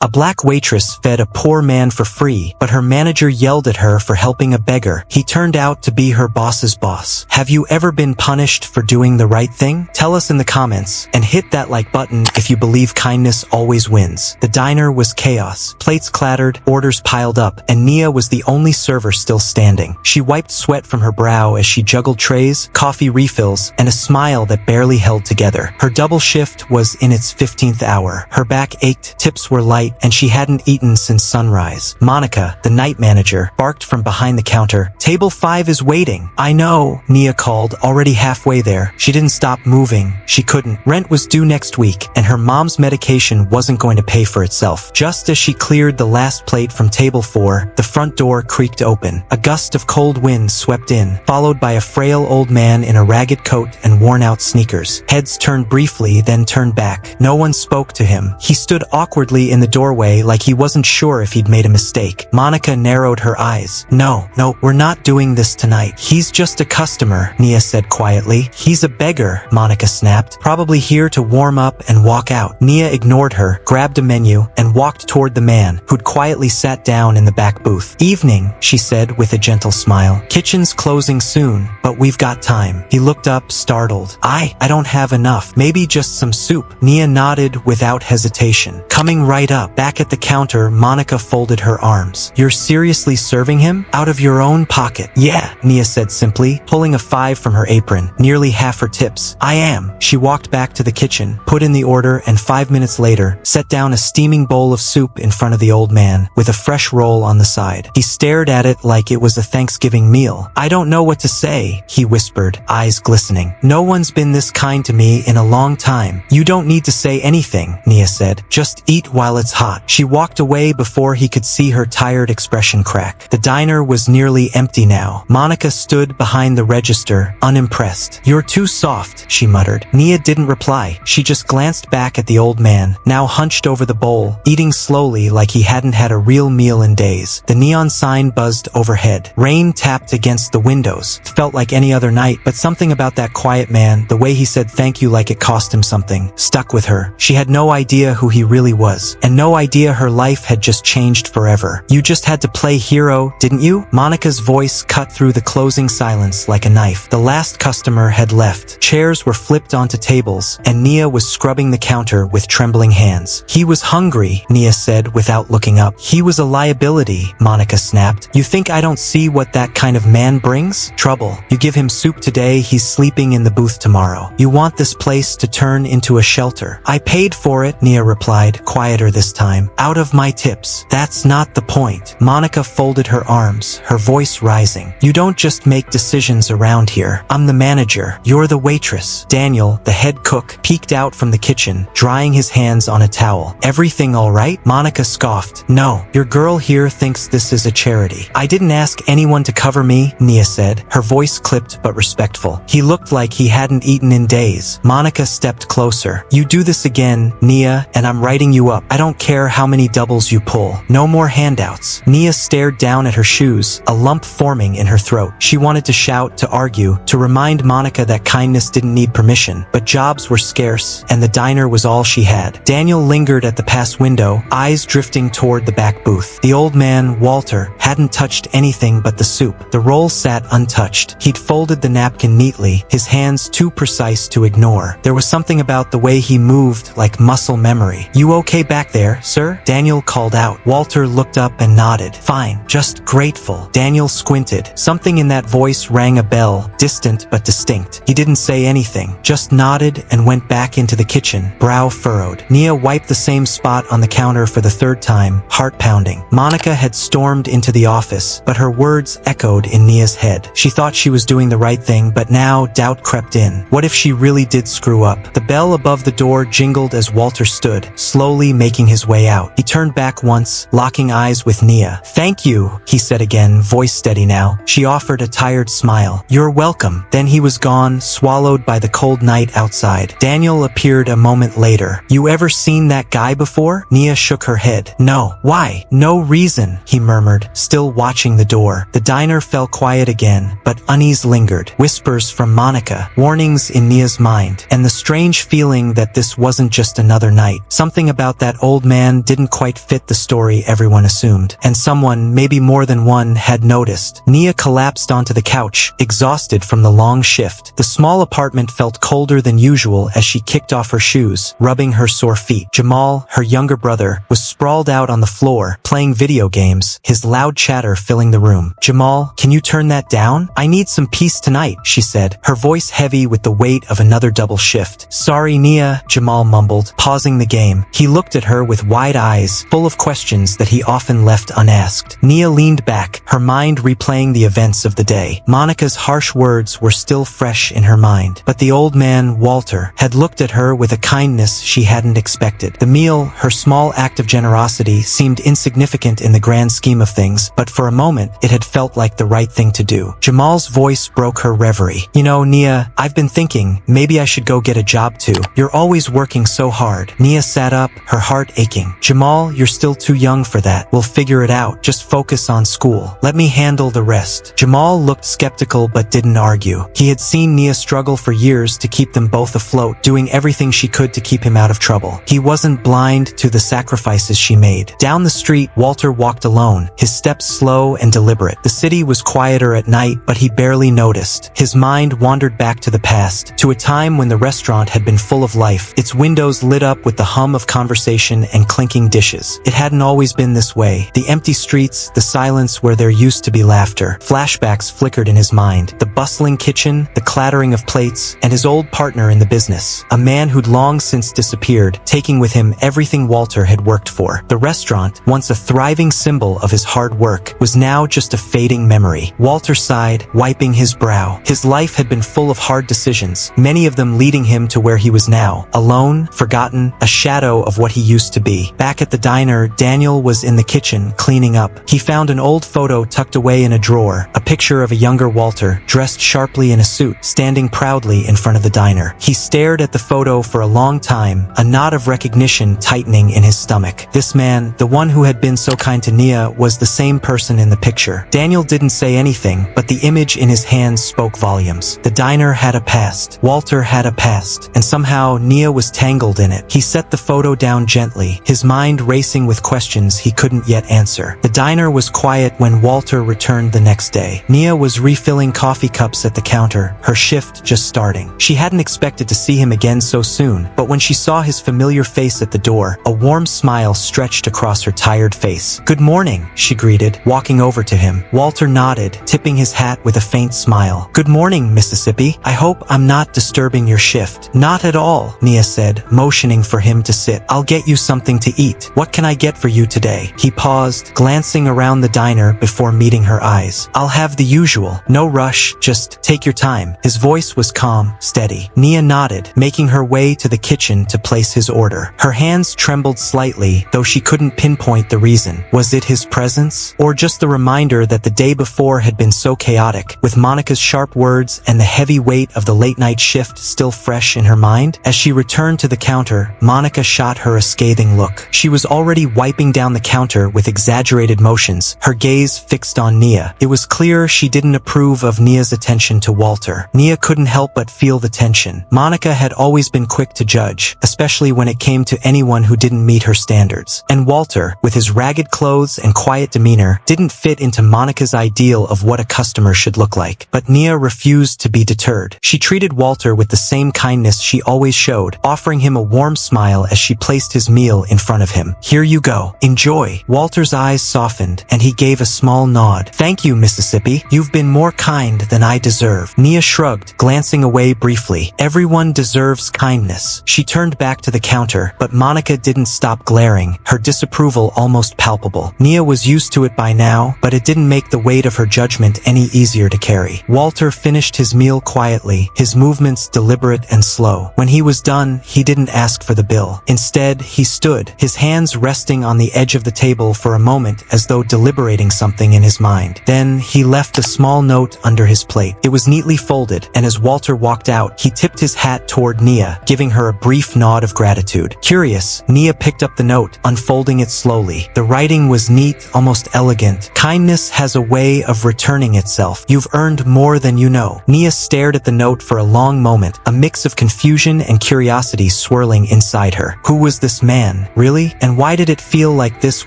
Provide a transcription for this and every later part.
A black waitress fed a poor man for free, but her manager yelled at her for helping a beggar. He turned out to be her boss's boss. Have you ever been punished for doing the right thing? Tell us in the comments, and hit that like button if you believe kindness always wins. The diner was chaos. Plates clattered, orders piled up, and Nia was the only server still standing. She wiped sweat from her brow as she juggled trays, coffee refills, and a smile that barely held together. Her double shift was in its 15th hour. Her back ached, tips were light, and she hadn't eaten since sunrise. Monica, the night manager, barked from behind the counter. "Table 5 is waiting." "I know," Nia called, already halfway there. She didn't stop moving. She couldn't. Rent was due next week, and her mom's medication wasn't going to pay for itself. Just as she cleared the last plate from table 4, the front door creaked open. A gust of cold wind swept in, followed by a frail old man in a ragged coat and worn-out sneakers. Heads turned briefly, then turned back. No one spoke to him. He stood awkwardly in the doorway like he wasn't sure if he'd made a mistake. Monica narrowed her eyes. No, we're not doing this tonight. He's just a customer," Nia said quietly. "He's a beggar," Monica snapped. "Probably here to warm up and walk out." Nia ignored her, grabbed a menu, and walked toward the man, who'd quietly sat down in the back booth. "Evening," she said with a gentle smile. "Kitchen's closing soon, but we've got time." He looked up, startled. I don't have enough. Maybe just some soup." Nia nodded without hesitation. "Coming right up." Back at the counter, Monica folded her arms. "You're seriously serving him? Out of your own pocket?" "Yeah," Nia said simply, pulling a 5 from her apron, nearly half her tips. "I am." She walked back to the kitchen, put in the order, and 5 minutes later, set down a steaming bowl of soup in front of the old man, with a fresh roll on the side. He stared at it like it was a Thanksgiving meal. "I don't know what to say," he whispered, eyes glistening. "No one's been this kind to me in a long time." "You don't need to say anything," Nia said. "Just eat while it's hot." She walked away before he could see her tired expression crack. The diner was nearly empty now. Monica stood behind the register, unimpressed. "You're too soft," she muttered. Nia didn't reply. She just glanced back at the old man, now hunched over the bowl, eating slowly like he hadn't had a real meal in days. The neon sign buzzed overhead. Rain tapped against the windows. It felt like any other night, but something about that quiet man, the way he said thank you like it cost him something, stuck with her. She had no idea who he really was, and no idea her life had just changed forever. "You just had to play hero, didn't you?" Monica's voice cut through the closing silence like a knife. The last customer had left. Chairs were flipped onto tables, and Nia was scrubbing the counter with trembling hands. "He was hungry," Nia said without looking up. "He was a liability," Monica snapped. "You think I don't see what that kind of man brings? Trouble. You give him soup today, he's sleeping in the booth tomorrow. You want this place to turn into a shelter." "I paid for it," Nia replied, quieter this time. "Out of my tips." "That's not the point." Monica folded her arms, her voice rising. "You don't just make decisions around here. I'm the manager. You're the waitress." Daniel, the head cook, peeked out from the kitchen, drying his hands on a towel. "Everything all right?" Monica scoffed. "No, your girl here thinks this is a charity." "I didn't ask anyone to cover me," Nia said, her voice clipped but respectful. He looked like he hadn't eaten in days. Monica stepped closer. "You do this again, Nia, and I'm writing you up. I don't care how many doubles you pull. No more handouts." Nia stared down at her shoes, a lump forming in her throat. She wanted to shout, to argue, to remind Monica that kindness didn't need permission, but jobs were scarce, and the diner was all she had. Daniel lingered at the pass window, eyes drifting toward the back booth. The old man, Walter, hadn't touched anything but the soup. The roll sat untouched. He'd folded the napkin neatly, his hands too precise to ignore. There was something about the way he moved, like muscle memory. "You okay back there, sir?" Daniel called out. Walter looked up and nodded. "Fine, just grateful." Daniel squinted. Something in that voice rang a bell, distant but distinct. He didn't say anything, just nodded and went back into the kitchen, brow furrowed. Nia wiped the same spot on the counter for the 3rd time, heart pounding. Monica had stormed into the office, but her words echoed in Nia's head. She thought she was doing the right thing, but now doubt crept in. What if she really did screw up? The bell above the door jingled as Walter stood, slowly making his way out. He turned back once, locking eyes with Nia. "Thank you," he said again, voice steady now. She offered a tired smile. "You're welcome." Then he was gone, swallowed by the cold night outside. Daniel appeared a moment later. "You ever seen that guy before?" Nia shook her head. "No." "Why?" "No reason," he murmured, still watching the door. The diner fell quiet again, but unease lingered. Whispers from Monica, warnings in Nia's mind, and the strange feeling that this wasn't just another night. Something about that old man didn't quite fit the story everyone assumed, and someone, maybe more than one, had noticed. Nia collapsed onto the couch, exhausted from the long shift. The small apartment felt colder than usual as she kicked off her shoes, rubbing her sore feet. Jamal, her younger brother, was sprawled out on the floor, playing video games, his loud chatter filling the room. "Jamal, can you turn that down? I need some peace tonight," she said, her voice heavy with the weight of another double shift. "Sorry, Nia," Jamal mumbled, pausing the game. He looked at her with wide eyes, full of questions that he often left unasked. Nia leaned back, her mind replaying the events of the day. Monica's harsh words were still fresh in her mind, but the old man, Walter, had looked at her with a kindness she hadn't expected. The meal, her small act of generosity, seemed insignificant in the grand scheme of things, but for a moment, it had felt like the right thing to do. Jamal's voice broke her reverie. "You know, Nia, I've been thinking, maybe I should go get a job too. You're always working so hard." Nia sat up, her heart aching. "Jamal, you're still too young for that. We'll figure it out. Just focus on school. Let me handle the rest." Jamal looked skeptical but didn't argue. He had seen Nia struggle for years to keep them both afloat, doing everything she could to keep him out of trouble. He wasn't blind to the sacrifices she made. Down the street, Walter walked alone, his steps slow and deliberate. The city was quieter at night, but he barely noticed. His mind wandered back to the past, to a time when the restaurant had been full of life, its windows lit up with the hum of conversation and clinking dishes. It hadn't always been this way. The empty streets, the silence where there used to be laughter. Flashbacks flickered in his mind. The bustling kitchen, the clattering of plates, and his old partner in the business. A man who'd long since disappeared, taking with him everything Walter had worked for. The restaurant, once a thriving symbol of his hard work, was now just a fading memory. Walter sighed, wiping his brow. His life had been full of hard decisions, many of them leading him to where he was now. Alone, forgotten, a shadow of what he used to be. Back at the diner, Daniel was in the kitchen, cleaning up. He found an old photo tucked away in a drawer, a picture of a younger Walter, dressed sharply in a suit, standing proudly in front of the diner. He stared at the photo for a long time, a knot of recognition tightening in his stomach. This man, the one who had been so kind to Nia, was the same person in the picture. Daniel didn't say anything, but the image in his hands spoke volumes. The diner had a past. Walter had a past, and somehow Nia was tangled in it. He set the photo down gently, his mind racing with questions he couldn't yet answer. The diner was quiet when Walter returned the next day. Nia was refilling coffee cups at the counter, her shift just starting. She hadn't expected to see him again so soon, but when she saw his familiar face at the door, a warm smile stretched across her tired face. "Good morning," she greeted, walking over to him. Walter nodded, tipping his hat with a faint smile. "Good morning, Mississippi. I hope I'm not disturbing your shift." "Not at all," Nia said, motioning for him to sit. "I'll get you something to eat. What can I get for you today?" He paused, glancing around the diner before meeting her eyes. "I'll have the usual. No rush, just take your time." His voice was calm, steady. Nia nodded, making her way to the kitchen to place his order. Her hands trembled slightly, though she couldn't pinpoint the reason. Was it his presence? Or just the reminder that the day before had been so chaotic, with Monica's sharp words and the heavy weight of the late-night shift still fresh in her mind? As she returned to the counter, Monica shot her a scathing look. She was already wiping down the counter with exaggerated motions, her gaze fixed on Nia. It was clear she didn't approve of Nia's attention to Walter. Nia couldn't help but feel the tension. Monica had always been quick to judge, especially when it came to anyone who didn't meet her standards. And Walter, with his ragged clothes and quiet demeanor, didn't fit into Monica's ideal of what a customer should look like. But Nia refused to be deterred. She treated Walter with the same kindness she always showed, offering him a warm smile as she placed his meal in front of him. "Here you go. Enjoy." Walter's eyes softened, and he gave a small nod. "Thank you, Mississippi. You've been more kind than I deserve." Nia shrugged, glancing away briefly. Everyone deserves kindness. She turned back to the counter, but Monica didn't stop glaring, her disapproval almost palpable. Nia was used to it by now, but it didn't make the weight of her judgment any easier to carry. Walter finished his meal quietly, his movements deliberate and slow. When he was done, he didn't ask for the bill. Instead, he stood, his hands resting on the edge of the table for a moment as though deliberating something in his mind. Then, he left a small note under his plate. It was neatly folded, and as Walter walked out, he tipped his hat toward Nia, giving her a brief nod of gratitude. Curious, Nia picked up the note, unfolding it slowly. The writing was neat, almost elegant. "Kindness has a way of returning itself. You've earned more than you know." Nia stared at the note for a long moment, a mix of confusion and curiosity swirling inside her. Who was this man? done. Really? And why did it feel like this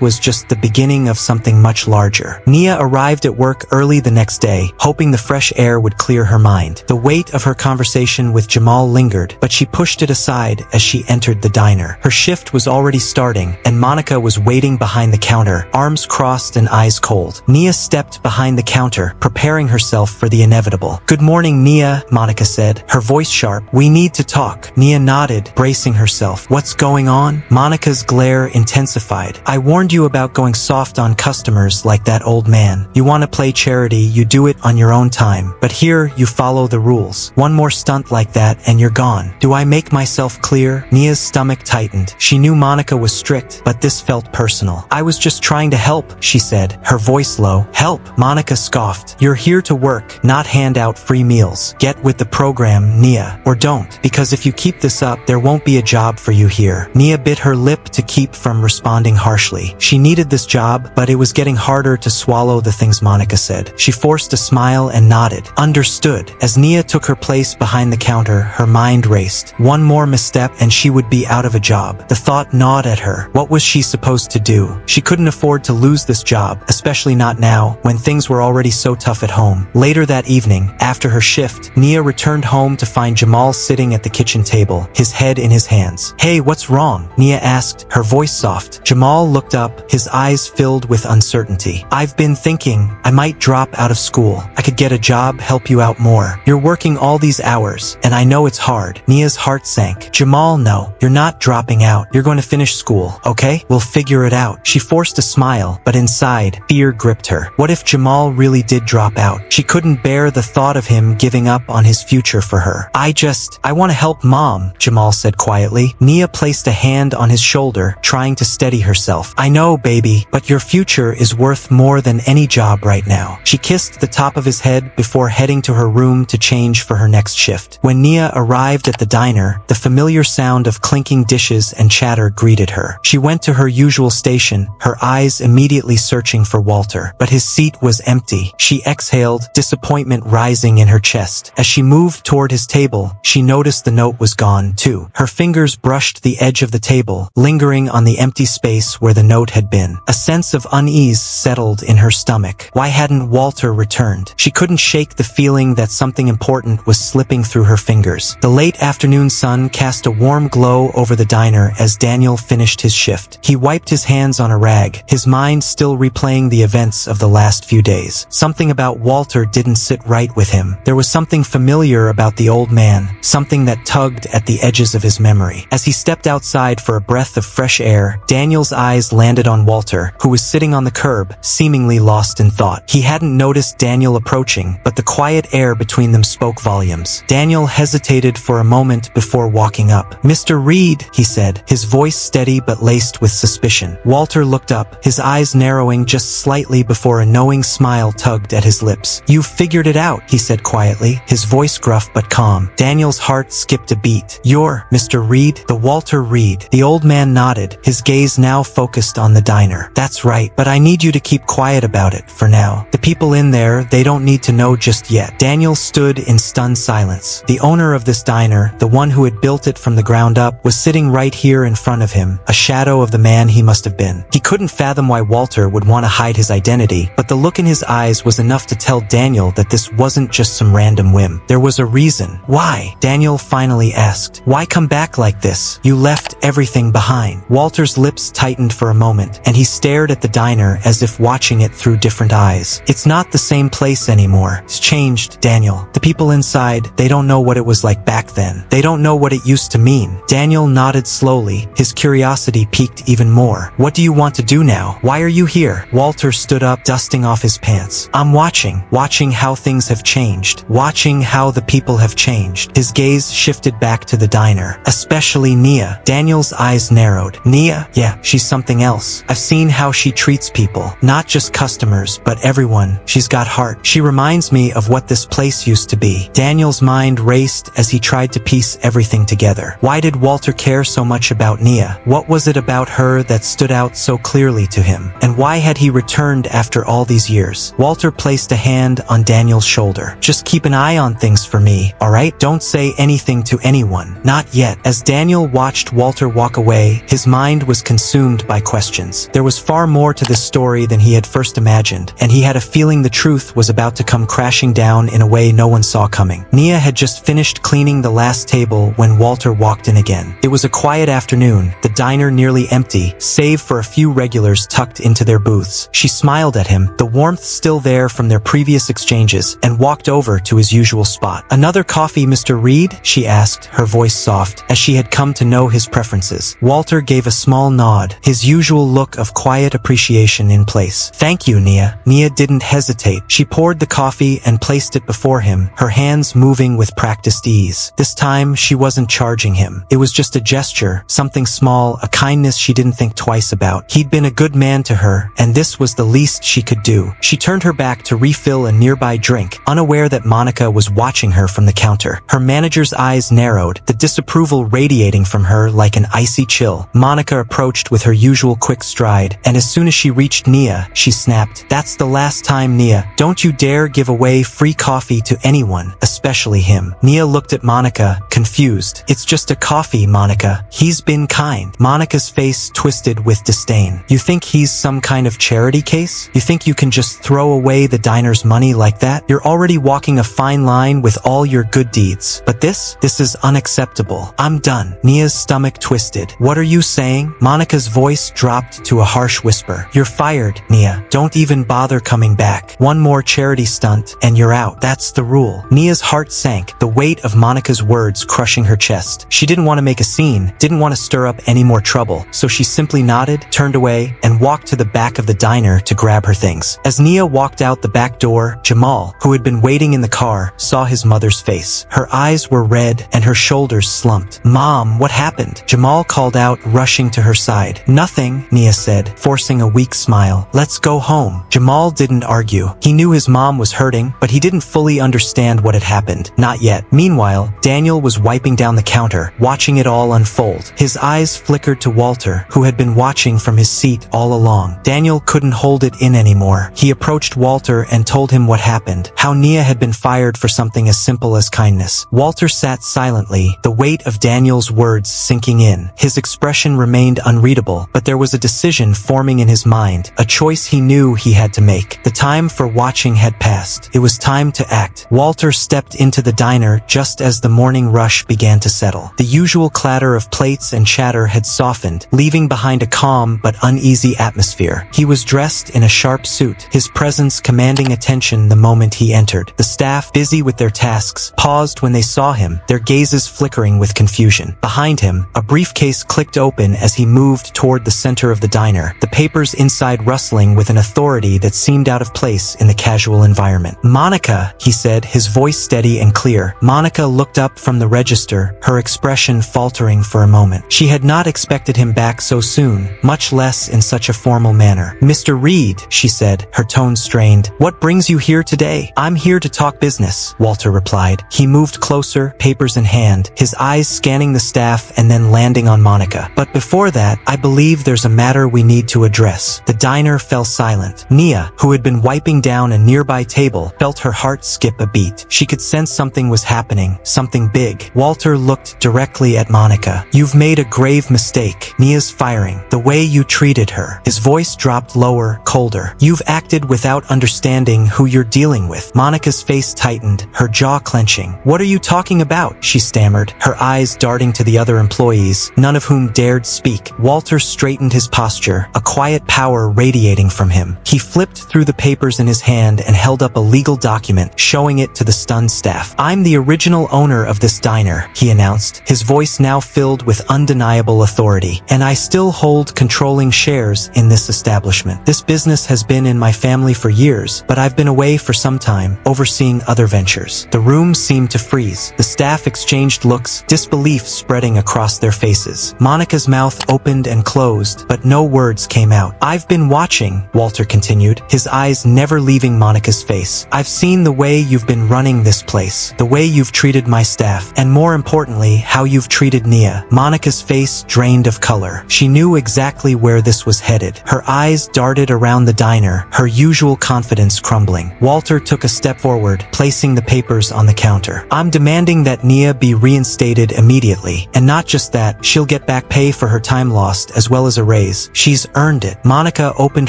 was just the beginning of something much larger? Nia arrived at work early the next day, hoping the fresh air would clear her mind. The weight of her conversation with Jamal lingered, but she pushed it aside as she entered the diner. Her shift was already starting, and Monica was waiting behind the counter, arms crossed and eyes cold. Nia stepped behind the counter, preparing herself for the inevitable. "Good morning, Nia," Monica said, her voice sharp. "We need to talk." Nia nodded, bracing herself. "What's going on?" Monica's glare intensified. "I warned you about going soft on customers like that old man. You want to play charity, you do it on your own time. But here, you follow the rules. One more stunt like that and you're gone. Do I make myself clear?" Nia's stomach tightened. She knew Monica was strict, but this felt personal. "I was just trying to help," she said, her voice low. "Help?" Monica scoffed. "You're here to work, not hand out free meals. Get with the program, Nia. Or don't, because if you keep this up, there won't be a job for you here." Nia bit her lip to keep from responding harshly. She needed this job, but it was getting harder to swallow the things Monica said. She forced a smile and nodded. "Understood." As Nia took her place behind the counter, her mind raced. One more misstep and she would be out of a job. The thought gnawed at her. What was she supposed to do? She couldn't afford to lose this job, especially not now, when things were already so tough at home. Later that evening, after her shift, Nia returned home to find Jamal sitting at the kitchen table, his head in his hands. "Hey, what's wrong?" Nia asked, her voice soft. Jamal looked up, his eyes filled with uncertainty. "I've been thinking, I might drop out of school. I could get a job, help you out more. You're working all these hours, and I know it's hard." Nia's heart sank. "Jamal, no, you're not dropping out. You're going to finish school, okay? We'll figure it out." She forced a smile, but inside, fear gripped her. What if Jamal really did drop out? She couldn't bear the thought of him giving up on his future for her. I want to help Mom," Jamal said quietly. Nia placed a hand on his shoulder, trying to steady herself. "I know, baby, but your future is worth more than any job right now." She kissed the top of his head before heading to her room to change for her next shift. When Nia arrived at the diner, the familiar sound of clinking dishes and chatter greeted her. She went to her usual station, her eyes immediately searching for Walter, but his seat was empty. She exhaled, disappointment rising in her chest. As she moved toward his table, she noticed the note was gone, too. Her fingers brushed the edge of the table, lingering on the empty space where the note had been. A sense of unease settled in her stomach. Why hadn't Walter returned? She couldn't shake the feeling that something important was slipping through her fingers. The late afternoon sun cast a warm glow over the diner as Daniel finished his shift. He wiped his hands on a rag, his mind still replaying the events of the last few days. Something about Walter didn't sit right with him. There was something familiar about the old man, something that tugged at the edges of his memory. As he stepped outside for a breath of fresh air, Daniel's eyes landed on Walter, who was sitting on the curb, seemingly lost in thought. He hadn't noticed Daniel approaching, but the quiet air between them spoke volumes. Daniel hesitated for a moment before walking up. "Mr. Reed," he said, his voice steady but laced with suspicion. Walter looked up, his eyes narrowing just slightly before a knowing smile tugged at his lips. "You've figured it out," he said quietly, his voice gruff but calm. Daniel's heart skipped a beat. "You're Mr. Reed?" "The Walter Reed." The old man nodded, his gaze now focused on the diner. "That's right, but I need you to keep quiet about it, for now. The people in there, they don't need to know just yet." Daniel stood in stunned silence. The owner of this diner, the one who had built it from the ground up, was sitting right here in front of him, a shadow of the man he must have been. He couldn't fathom why Walter would want to hide his identity, but the look in his eyes was enough to tell Daniel that this wasn't just some random whim. There was a reason. "Why?" Daniel finally asked. "Why come back like this? You left everything behind." Walter's lips tightened for a moment, and he stared at the diner as if watching it through different eyes. "It's not the same place anymore. It's changed, Daniel. The people inside, they don't know what it was like back then. They don't know what it used to mean." Daniel nodded slowly, his curiosity piqued even more. "What do you want to do now? Why are you here?" Walter stood up, dusting off his pants. "I'm watching how things have changed, watching how the people have changed." His gaze shifted back to the diner, especially Nia. Daniel's eyes narrowed. "Nia? Yeah, she's something else. I've seen how she treats people, not just customers, but everyone. She's got heart. She reminds me of what this place used to be." Daniel's mind raced as he tried to piece everything together. Why did Walter care so much about Nia? What was it about her that stood out so clearly to him? And why had he returned after all these years? Walter placed a hand on Daniel's shoulder. "Just keep an eye on things for me, alright? Don't say anything to anyone. Not yet." As Daniel watched Walter walk away, away, his mind was consumed by questions. There was far more to this story than he had first imagined, and he had a feeling the truth was about to come crashing down in a way no one saw coming. Nia had just finished cleaning the last table when Walter walked in again. It was a quiet afternoon, the diner nearly empty, save for a few regulars tucked into their booths. She smiled at him, the warmth still there from their previous exchanges, and walked over to his usual spot. "Another coffee, Mr. Reed?" she asked, her voice soft, as she had come to know his preferences. Walter gave a small nod, his usual look of quiet appreciation in place. "Thank you, Nia." Nia didn't hesitate. She poured the coffee and placed it before him, her hands moving with practiced ease. This time, she wasn't charging him. It was just a gesture, something small, a kindness she didn't think twice about. He'd been a good man to her, and this was the least she could do. She turned her back to refill a nearby drink, unaware that Monica was watching her from the counter. Her manager's eyes narrowed, the disapproval radiating from her like an icy chill. Monica approached with her usual quick stride, and as soon as she reached Nia, she snapped, "That's the last time, Nia. Don't you dare give away free coffee to anyone, especially him." Nia looked at Monica, confused. "It's just a coffee, Monica. He's been kind." Monica's face twisted with disdain. "You think he's some kind of charity case? You think you can just throw away the diner's money like that? You're already walking a fine line with all your good deeds. But this is unacceptable. I'm done." Nia's stomach twisted. "What are you saying?" Monica's voice dropped to a harsh whisper. "You're fired, Nia. Don't even bother coming back. One more charity stunt, and you're out. That's the rule." Nia's heart sank, the weight of Monica's words crushing her chest. She didn't want to make a scene, didn't want to stir up any more trouble, so she simply nodded, turned away, and walked to the back of the diner to grab her things. As Nia walked out the back door, Jamal, who had been waiting in the car, saw his mother's face. Her eyes were red, and her shoulders slumped. "Mom, what happened?" Jamal called out, rushing to her side. "Nothing," Nia said, forcing a weak smile. "Let's go home." Jamal didn't argue. He knew his mom was hurting, but he didn't fully understand what had happened. Not yet. Meanwhile, Daniel was wiping down the counter, watching it all unfold. His eyes flickered to Walter, who had been watching from his seat all along. Daniel couldn't hold it in anymore. He approached Walter and told him what happened, how Nia had been fired for something as simple as kindness. Walter sat silently, the weight of Daniel's words sinking in. His expression remained unreadable, but there was a decision forming in his mind, a choice he knew he had to make. The time for watching had passed. It was time to act. Walter stepped into the diner just as the morning rush began to settle. The usual clatter of plates and chatter had softened, leaving behind a calm but uneasy atmosphere. He was dressed in a sharp suit, his presence commanding attention the moment he entered. The staff, busy with their tasks, paused when they saw him, their gazes flickering with confusion. Behind him, a briefcase clicked open as he moved toward the center of the diner, the papers inside rustling with an authority that seemed out of place in the casual environment. "Monica," he said, his voice steady and clear. Monica looked up from the register, her expression faltering for a moment. She had not expected him back so soon, much less in such a formal manner. "Mr. Reed," she said, her tone strained, "what brings you here today?" "I'm here to talk business," Walter replied. He moved closer, papers in hand, his eyes scanning the staff and then landing on Monica. "But before that, I believe there's a matter we need to address." The diner fell silent. Nia, who had been wiping down a nearby table, felt her heart skip a beat. She could sense something was happening, something big. Walter looked directly at Monica. "You've made a grave mistake." Nia's firing. "The way you treated her." His voice dropped lower, colder. "You've acted without understanding who you're dealing with." Monica's face tightened, her jaw clenching. "What are you talking about?" she stammered, her eyes darting to the other employees, none of whom dared speak. Walter straightened his posture, a quiet power radiating from him. He flipped through the papers in his hand and held up a legal document, showing it to the stunned staff. "I'm the original owner of this diner," he announced, his voice now filled with undeniable authority. "And I still hold controlling shares in this establishment. This business has been in my family for years, but I've been away for some time, overseeing other ventures." The room seemed to freeze. The staff exchanged looks, disbelief spreading across their faces. Monica's mouth opened and closed, but no words came out. "I've been watching," Walter continued, his eyes never leaving Monica's face. "I've seen the way you've been running this place, the way you've treated my staff, and more importantly, how you've treated Nia." Monica's face drained of color. She knew exactly where this was headed. Her eyes darted around the diner, her usual confidence crumbling. Walter took a step forward, placing the papers on the counter. "I'm demanding that Nia be reinstated immediately, and not just that, she'll get back pay for her time lost as well as a raise. She's earned it. Monica opened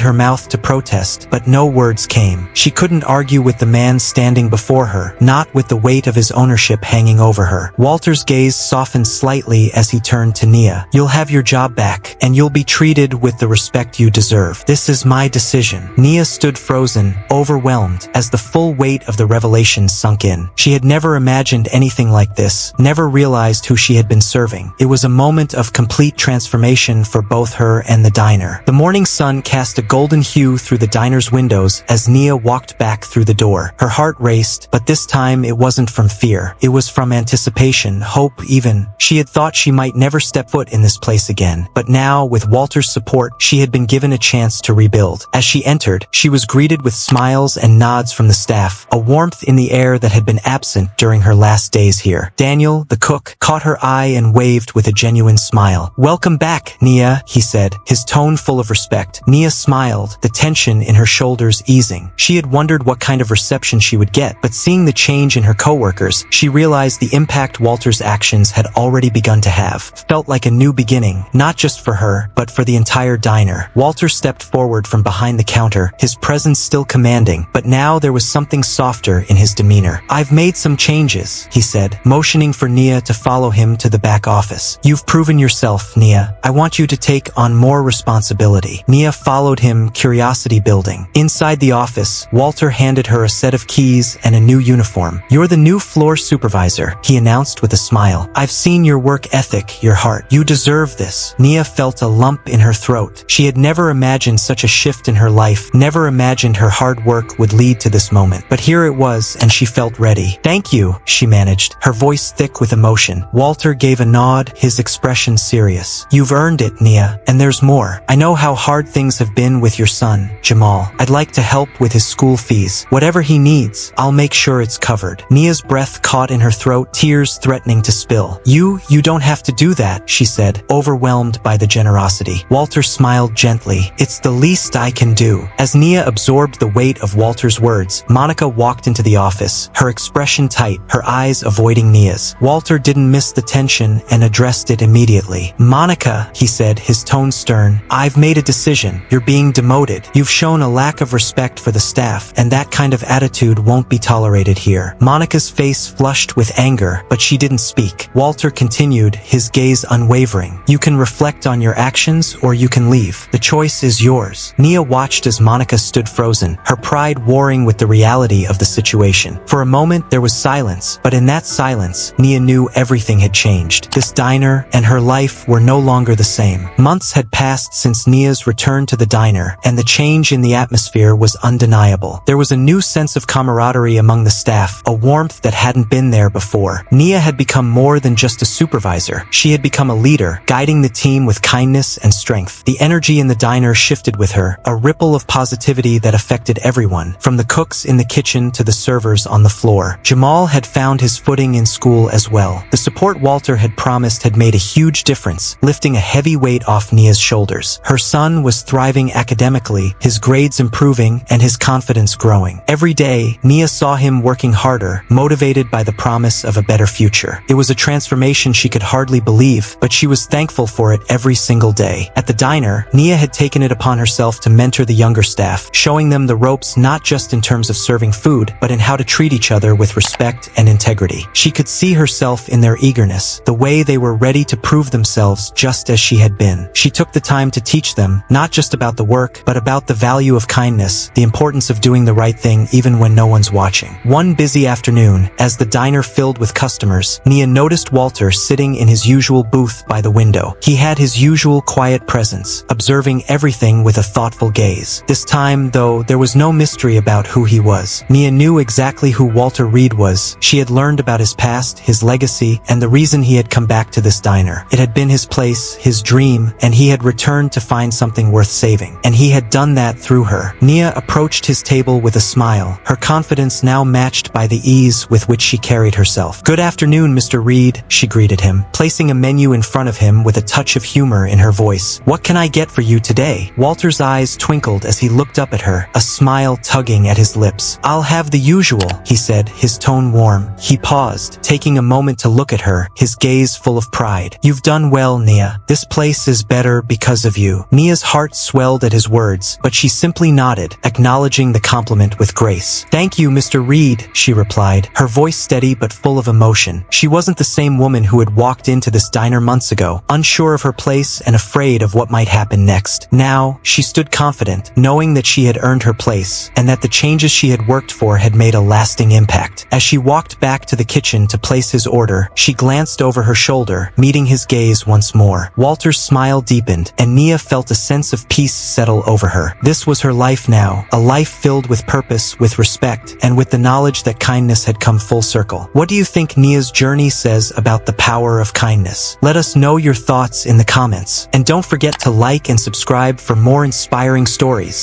her mouth to protest, but no words came. She couldn't argue with the man standing before her, not with the weight of his ownership hanging over her. Walter's gaze softened slightly as he turned to Nia. You'll have your job back, and you'll be treated with the respect you deserve. This is my decision. Nia stood frozen, overwhelmed, as the full weight of the revelation sunk in. She had never imagined anything like this, never realized who she had been serving. It was a moment of complete transformation for both her and the diner. The morning sun cast a golden hue through the diner's windows as Nia walked back through the door. Her heart raced, but this time it wasn't from fear. It was from anticipation, hope even. She had thought she might never step foot in this place again, but now, with Walter's support, she had been given a chance to rebuild. As she entered, she was greeted with smiles and nods from the staff, a warmth in the air that had been absent during her last days here. Daniel, the cook, caught her eye and waved with a genuine smile. "Welcome back, Nia," he said, his tone full of respect. Nia smiled, the tension in her shoulders easing. She had wondered what kind of reception she would get, but seeing the change in her coworkers, she realized the impact Walter's actions had already begun to have. Felt like a new beginning, not just for her, but for the entire diner. Walter stepped forward from behind the counter, his presence still commanding, but now there was something softer in his demeanor. "I've made some changes," he said, motioning for Nia to follow him to the back office. "You've proven yourself, Nia. I want you to take on more responsibility." Nia followed him, curiosity building. Inside the office, Walter handed her a set of keys and a new uniform. "You're the new floor supervisor," he announced with a smile. "I've seen your work ethic, your heart. You deserve this." Nia felt a lump in her throat. She had never imagined such a shift in her life, never imagined her hard work would lead to this moment. But here it was, and she felt ready. "Thank you," she managed, her voice thick with emotion. Walter gave a nod, his expression serious. "You've earned it, Nia, and there's more. I know how hard things have been with your son, Jamal. I'd like to help with his school fees. Whatever he needs, I'll make sure it's covered." Nia's breath caught in her throat, tears threatening to spill. You don't have to do that," she said, overwhelmed by the generosity. Walter smiled gently. "It's the least I can do." As Nia absorbed the weight of Walter's words, Monica walked into the office, her expression tight, her eyes avoiding Nia's. Walter didn't miss the tension and addressed it immediately. "Monica," he said, his tone stern, "I've made a decision. You're being demoted. You've shown a lack of respect for the staff, and that kind of attitude won't be tolerated here." Monica's face flushed with anger, but she didn't speak. Walter continued, his gaze unwavering. "You can reflect on your actions, or you can leave. The choice is yours." Nia watched as Monica stood frozen, her pride warring with the reality of the situation. For a moment, there was silence, but in that silence, Nia knew everything had changed. This diner and her life were no longer the same. Months had passed since Nia's return to the diner, and the change in the atmosphere was undeniable. There was a new sense of camaraderie among the staff, a warmth that hadn't been there before. Nia had become more than just a supervisor. She had become a leader, guiding the team with kindness and strength. The energy in the diner shifted with her, a ripple of positivity that affected everyone, from the cooks in the kitchen to the servers on the floor. Jamal had found his footing in school as well. The support Walter had promised had made a huge difference, lifting a heavy weight off Nia's shoulders. Her son was thriving academically, his grades improving, and his confidence growing. Every day, Nia saw him working harder, motivated by the promise of a better future. It was a transformation she could hardly believe, but she was thankful for it every single day. At the diner, Nia had taken it upon herself to mentor the younger staff, showing them the ropes not just in terms of serving food, but in how to treat each other with respect and integrity. She could see herself in their eagerness, the way they were ready to prove themselves just as she had been. She took the time to teach them, not just about the work, but about the value of kindness, the importance of doing the right thing even when no one's watching. One busy afternoon, as the diner filled with customers, Nia noticed Walter sitting in his usual booth by the window. He had his usual quiet presence, observing everything with a thoughtful gaze. This time, though, there was no mystery about who he was. Nia knew exactly who Walter Reed was. She had learned about his past, his legacy, and the reason he had come back to this diner. It had been his place, his dream, and he had returned to find something worth saving. And he had done that through her. Nia approached his table with a smile, her confidence now matched by the ease with which she carried herself. "Good afternoon, Mr. Reed," she greeted him, placing a menu in front of him with a touch of humor in her voice. "What can I get for you today?" Walter's eyes twinkled as he looked up at her, a smile tugging at his lips. "I'll have the usual," he said, his tone warm. He paused, taking a moment to look at her, his gaze full of pride. "You've done well, Nia. This place is better because of you. Nia's heart swelled at his words, but she simply nodded, acknowledging the compliment with grace. Thank you, Mr. Reed, she replied, her voice steady but full of emotion. She wasn't the same woman who had walked into this diner months ago, unsure of her place and afraid of what might happen next. Now, she stood confident, knowing that she had earned her place, and that the changes she had worked for had made a lasting impact. As she walked back to the kitchen to place his order, she glanced over her shoulder, meeting his gaze once more. Walter's smile deepened, and Nia felt a sense of peace settle over her. This was her life now, a life filled with purpose, with respect, and with the knowledge that kindness had come full circle. What do you think Nia's journey says about the power of kindness? Let us know your thoughts in the comments. And don't forget to like and subscribe for more inspiring stories.